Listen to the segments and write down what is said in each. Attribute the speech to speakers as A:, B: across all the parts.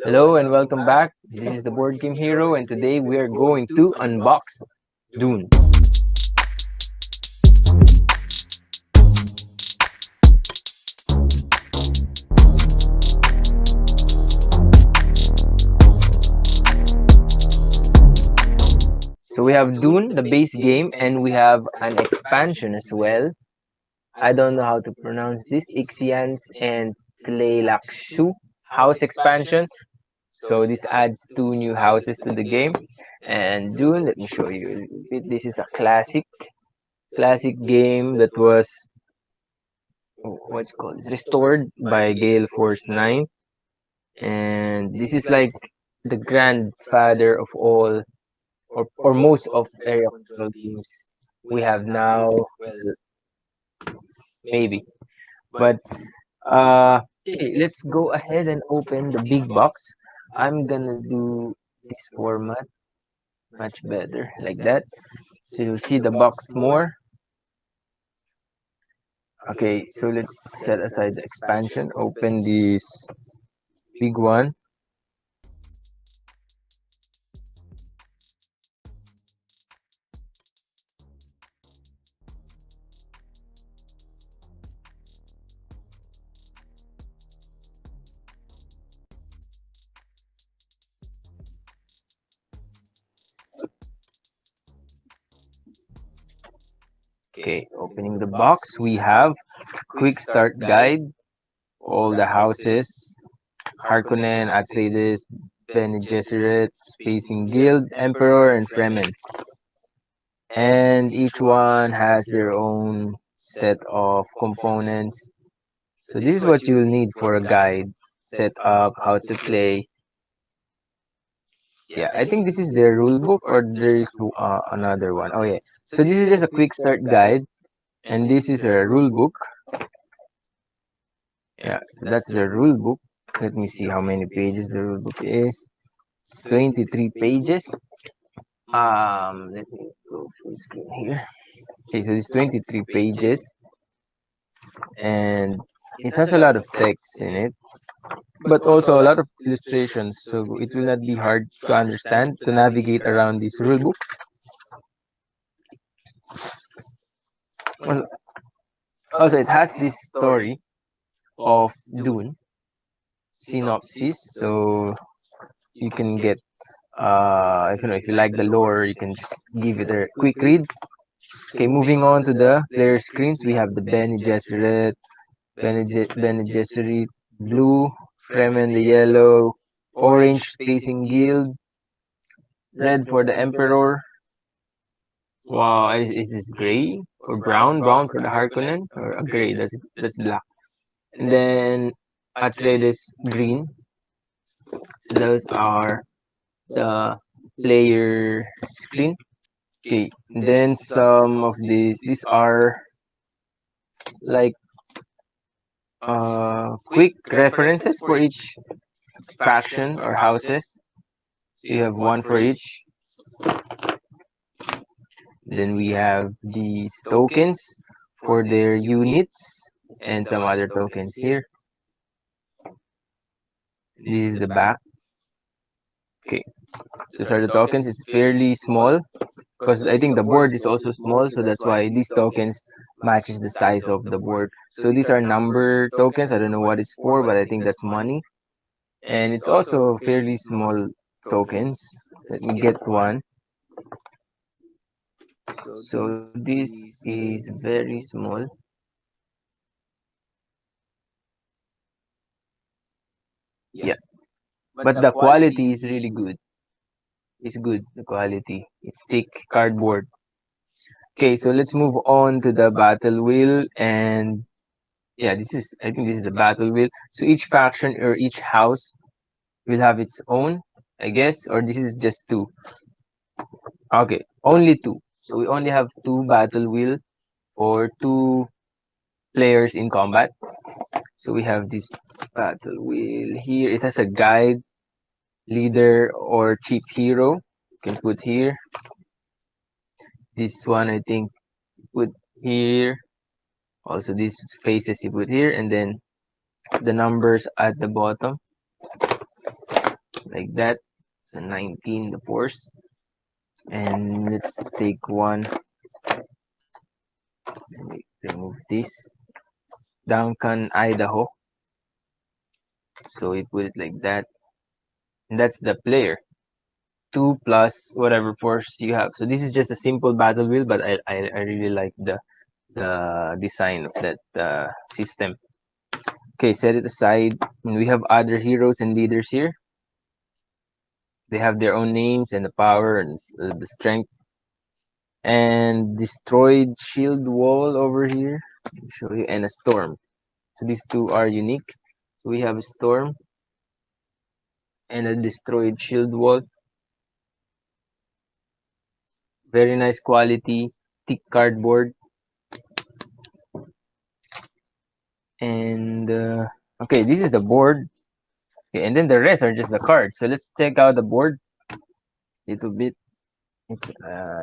A: Hello and welcome back. This is the Board Game Hero, and today we are going to unbox Dune. So we have Dune, the base game, and we have an expansion as well. I don't know how to pronounce this. Ixians and Tleilaxu house expansion. So this adds two new houses to the game. And Dune, let me show you a little bit. This is a classic game that was what's called restored by Gale Force 9, and this is like the grandfather of all or most of area control games we have now. Well, maybe, but okay, let's go ahead and open the big box. I'm gonna do this format much better like that, so you'll see the box more. Okay, so let's set aside the expansion, open this big one. Okay, opening the box, we have quick start guide, all the houses, Harkonnen, Atreides, Bene Gesserit, Spacing Guild, Emperor, and Fremen. And each one has their own set of components. So this is what you'll need for a guide, set up, how to play. Yeah, I think this is their rule book or there's another one. Oh yeah, so this is just a quick start guide, and this is a rule book. Yeah, so that's the rule book. Let me see how many pages the rule book is. It's 23 pages. Let me go full screen here. Okay, so it's 23 pages, and it has a lot of text in it, but also a lot of illustrations. So it will not be hard to understand to navigate around this rule book. Also, it has this story of Dune synopsis, so you can get if you like the lore, you can just give it a quick read. Okay, moving on to the player screens, we have the Bene Gesserit, Bene Gesserit blue, Fremen the yellow, orange Spacing Guild, red for the Emperor. Wow, is this gray or brown? Brown for the Harkonnen or a gray? That's black. And then Atreides green. So those are the player screen. Okay, then some of these are like quick references for each faction or houses. So you have one for each. Then we have these tokens for their units and some other tokens here. This is the back. Okay, so for the tokens, it's fairly small because I think the board is also small, so that's why these tokens matches the size of the board. So these are number tokens. I don't know what it's for, but I think that's money. And it's also fairly small tokens. Let me get one. So this is very small. Yeah, but the quality is really good. It's good, the quality. It's thick cardboard. Okay, so let's move on to the battle wheel. And yeah, I think this is the battle wheel. So each faction or each house will have its own, I guess, or this is just two. Okay, only two. So we only have two battle wheel for two players in combat. So we have this battle wheel here. It has a guide, leader, or chief hero. You can put here. This one I think put here. Also these faces you put here, and then the numbers at the bottom. like that. So 19 the force. And let's take one. Let me remove this. Duncan, Idaho. So we put it like that. And that's the player. 2 plus whatever force you have. So this is just a simple battle wheel, but I really like the design of that system. Okay, set it aside. And we have other heroes and leaders here. They have their own names and the power and the strength. And destroyed shield wall over here. Let me show you. And a storm. So these two are unique. So we have a storm and a destroyed shield wall. Very nice quality, thick cardboard. And okay, this is the board. Okay, and then the rest are just the cards. So let's check out the board a little bit. It's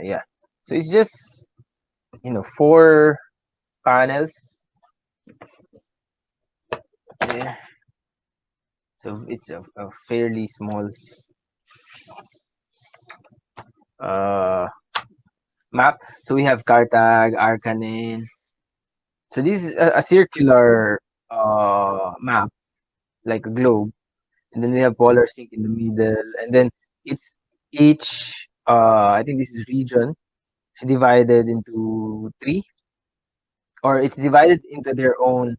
A: yeah. So it's just 4 panels there. So it's a fairly small uh map. So we have Cartag, Arcanen. So this is a circular map, like a globe, and then we have Polar Sink in the middle, and then it's each I think this is region. It's divided into 3, or it's divided into their own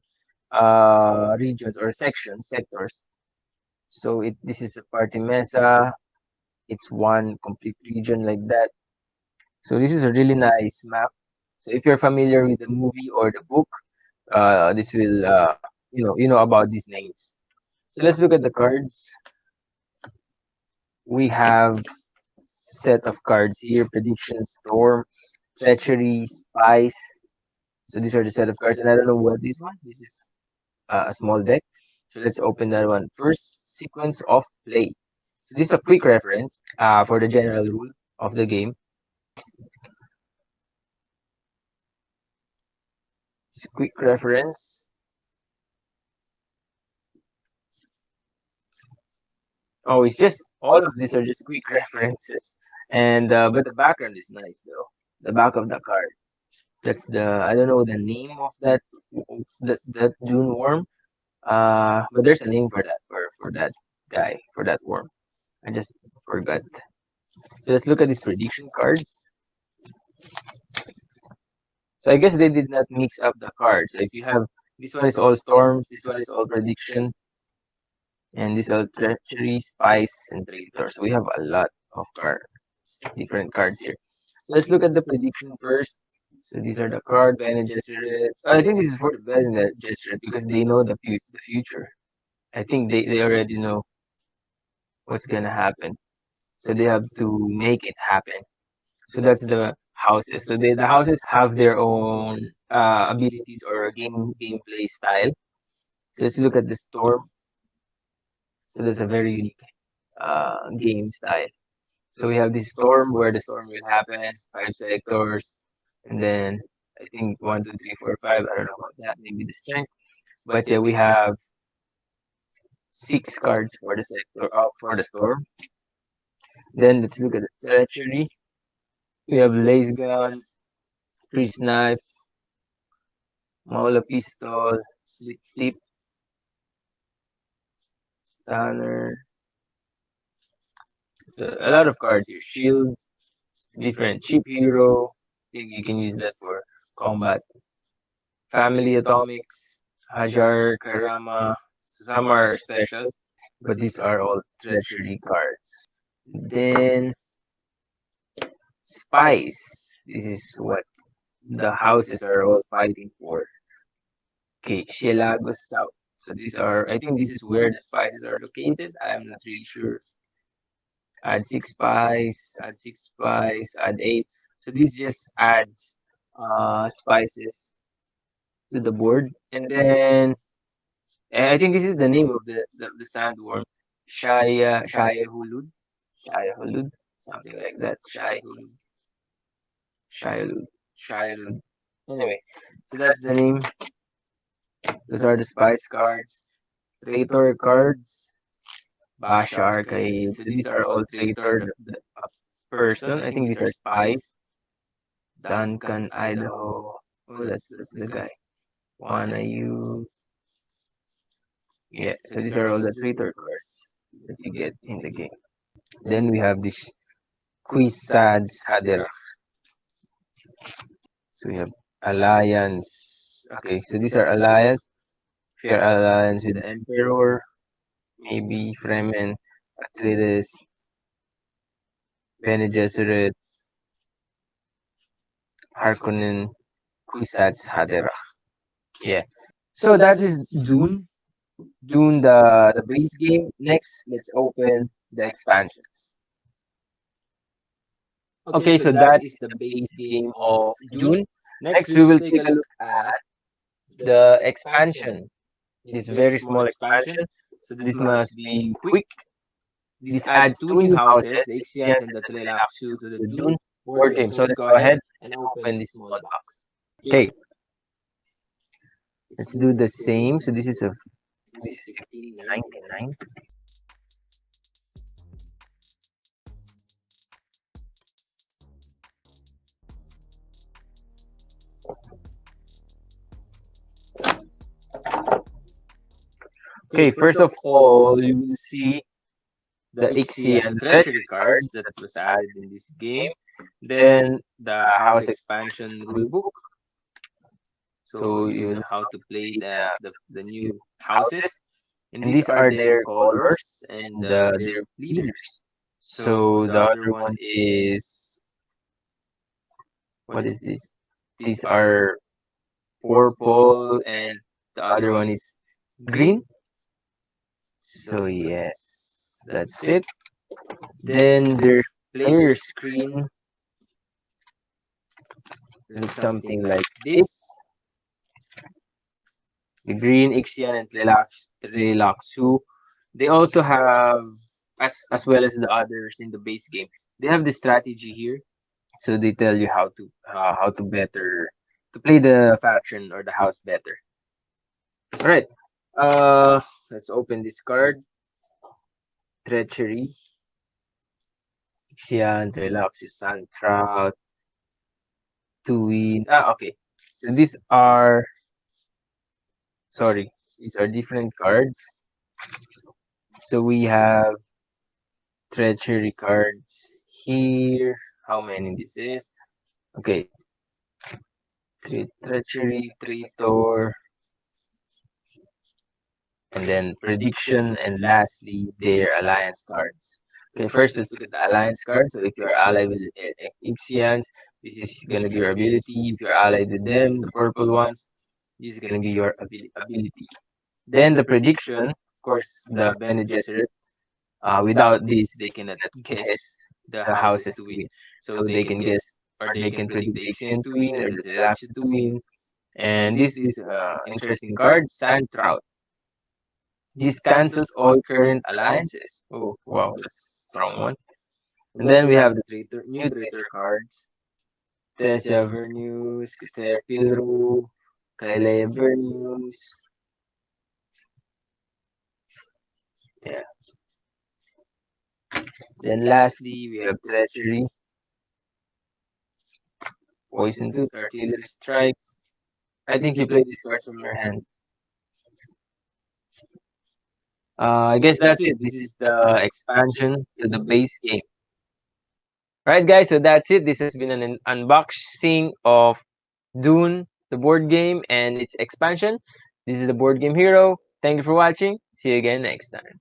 A: regions or sectors. So this is a party mesa. It's one complete region like that. So this is a really nice map. So if you're familiar with the movie or the book, this will you know about these names. So let's look at the cards. We have set of cards here: prediction, storm, treachery, spies. So these are the set of cards, and I don't know what this one. This is a small deck. So let's open that one first. Sequence of play. So this is a quick reference for the general rule of the game. It's a quick reference. Oh, it's just all of these are just quick references, and but the background is nice though. The back of the card. That's the I don't know the name of that Dune worm. But there's a name for that for that guy for that worm. I just forgot. So let's look at these prediction cards. So I guess they did not mix up the cards. So if you have this one is all storms, this one is all prediction, and this all treachery, spice, and traitor. So we have a lot of different cards here. So let's look at the prediction first. So these are the card Bene Gesserit. I think this is for the Bene Gesserit because they know the future. I think they already know what's gonna happen. So they have to make it happen. So that's the houses. So the houses have their own abilities or gameplay style. So let's look at the storm. So that's a very unique game style. So we have this storm where the storm will happen, 5 sectors, and then I think 1, 2, 3, 4, 5. I don't know about that. Maybe the strength. But yeah, we have 6 cards for the sector for the storm. Then let's look at the treachery. We have lace gun, Chris knife, Maula pistol, slit tip, stunner. So a lot of cards here. Shield, different chip hero. I think you can use that for combat. Family atomics, Hajar, Karama. So some are special, but these are all treachery cards. Then spice. This is what the houses are all fighting for. Okay, Shelagos South. So these are, I think this is where the spices are located. I'm not really sure. Add 6 spice, add 6 spice, add 8. So this just adds spices to the board. And then I think this is the name of the sandworm. Shaya Hulud, something like that. Shaya Hulud. Anyway, so that's the name. Those are the spice cards. Traitor cards. Bashar, kay, so these are all traitor, a person. I think these are spies. Duncan, Idaho. Oh, that's the guy. Wanna you? Yeah. So these are all the traitor cards that you get in the game. Then we have this Quisad's Hadera. So we have alliance. Okay, so these are alliance. If you're alliance with the Emperor, maybe Fremen, Atreides, Bene Gesserit, Harkonnen, Kwisatz Haderach. Yeah. So that is Dune. Dune, the base game. Next, let's open the expansions. Okay, so that is the base game of Dune. Next, we will take a look at the expansion. This very small expansion. So this must be quick. This adds two new houses, the Ixians and the Tleilaxu, to the Dune board game. So let's go ahead and open this small box. Okay, let's do the same. So this is 15.99. Okay, first of all, you will see the Ixian treasury cards that was added in this game. Then the house expansion rulebook. So you know how to play the new houses. And these are their colors and their leaders. So the other one is, what is this? These are purple and the other one is green. So yes, that's it. Then their player screen looks something like this. The green Ixian and Tleilaxu. They also have, as well as the others in the base game, they have the strategy here. So they tell you how to better to play the faction or the house better. All right. Let's open this card. Treachery. Ixian, Tleilaxu, Sandtrout, Tuin. Okay. So these are different cards. So we have treachery cards here. How many this is? Okay. Treachery, traitor, and then prediction, and lastly, their alliance cards. Okay, first let's look at the alliance card. So if you're allied with Ixians, this is gonna be your ability. If you're allied with them, the purple ones, this is gonna be your ability. Then the prediction, of course, the Bene Gesserit. Without this, they cannot guess the houses to win. So they can guess, or they can predict the Ixian to win or the Tleilaxu to win. And this is interesting card, Sand Trout. This cancels all current alliances. Oh, wow, that's a strong one. And then we have the new traitor cards. Tessia Vernius, Ter Pilru, Kailea Vernius. Yeah. Then lastly, we have Treachery, Poison Tooth, Artillery Strike. I think you play these cards from your hand. I guess that's it. This is the expansion to the base game. Right, guys, so that's it. This has been an unboxing of Dune, the board game, and its expansion. This is the Board Game Hero. Thank you for watching. See you again next time.